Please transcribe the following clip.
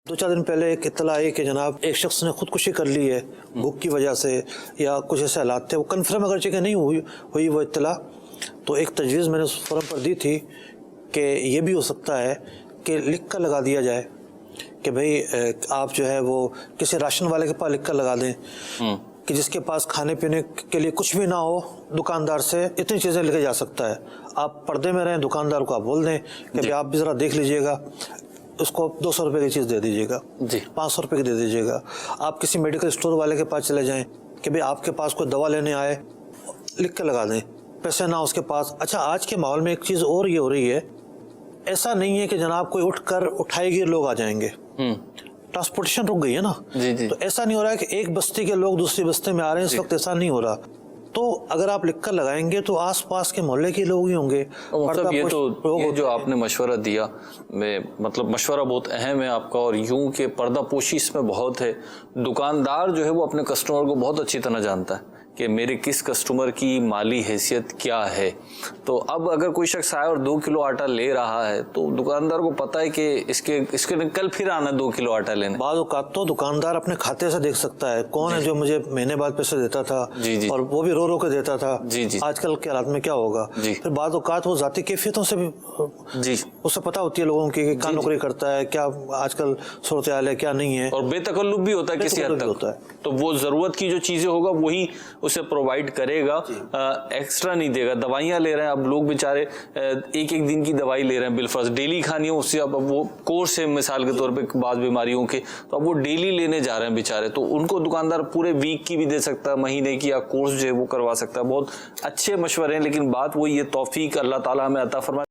दो चार दिन पहले एक इत्तला आई कि जनाब एक शख्स ने खुदकुशी कर ली है भूख की वजह से या कुछ ऐसे हालात थे। वो कन्फर्म अगर जगह नहीं हुई वो इत्तला, तो एक तजवीज़ मैंने उस फोरम पर दी थी कि ये भी हो सकता है कि लिख कर लगा दिया जाए कि भाई आप जो है वो किसी राशन वाले के पास लिख कर लगा दें कि जिसके पास खाने पीने के लिए कुछ भी ना हो, दुकानदार से इतनी चीज़ें लेके जा सकता है। आप पर्दे में रहें, दुकानदार को आप बोल दें कि भाई आप भी ज़रा देख लीजिएगा, उसको 200 रुपये की चीज़ दे दीजिएगा, 500 रुपये की दे दीजिएगा। आप किसी मेडिकल स्टोर वाले के पास चले जाएं कि भाई आपके पास कोई दवा लेने आए, लिख कर लगा दें, पैसे ना उसके पास। अच्छा, आज के माहौल में एक चीज़ और ये हो रही है, ऐसा नहीं है कि जनाब कोई उठकर उठाएगी लोग आ जाएंगे, ट्रांसपोर्टेशन रुक गई है ना। तो ऐसा नहीं हो रहा है कि एक बस्ती के लोग दूसरी बस्ती में आ रहे हैं, इस वक्त ऐसा नहीं हो रहा। तो अगर आप लिख कर लगाएंगे तो आसपास के मोहल्ले के लोग ही होंगे। मतलब ये जो आपने मशवरा दिया, मतलब मशवरा बहुत अहम है आपका, और यूं के पर्दा पोशी इसमें बहुत है। दुकानदार जो है वो अपने कस्टमर को बहुत अच्छी तरह जानता है कि मेरे किस कस्टमर की माली हैसियत क्या है। तो अब अगर कोई शख्स आए और 2 किलो आटा ले रहा है तो दुकानदार को पता है कि इसके कल फिर आना 2 किलो आटा लेने। बाद औकात तो दुकानदार अपने खाते से देख सकता है कौन है जो मुझे महीने बाद पैसे देता था, और वो भी रो रो के देता था। आजकल के हालात में क्या होगा, फिर बाद औकात वो जाती कैफियतों से भी उससे पता होती है लोगों की क्या नौकरी करता है, क्या आजकल सूरत हाल है, क्या नहीं है, और बेतकल्लुफ भी होता है किसी हद तक होता है। तो वो जरूरत की जो चीजें होगा वही उसे प्रोवाइड करेगा, एक्स्ट्रा नहीं देगा। दवाइयां ले रहे हैं अब लोग बेचारे, एक एक दिन की दवाई ले रहे हैं बिलफर्ज, डेली खानी है उससे। अब वो कोर्स है मिसाल के तौर पे बाद बीमारियों के, तो अब वो डेली लेने जा रहे हैं बेचारे, तो उनको दुकानदार पूरे वीक की भी दे सकता है, महीने की, या कोर्स जो है वो करवा सकता है। बहुत अच्छे मशवरे हैं, लेकिन बात वही है, तौफीक अल्लाह ताला हमें अता फरमाए।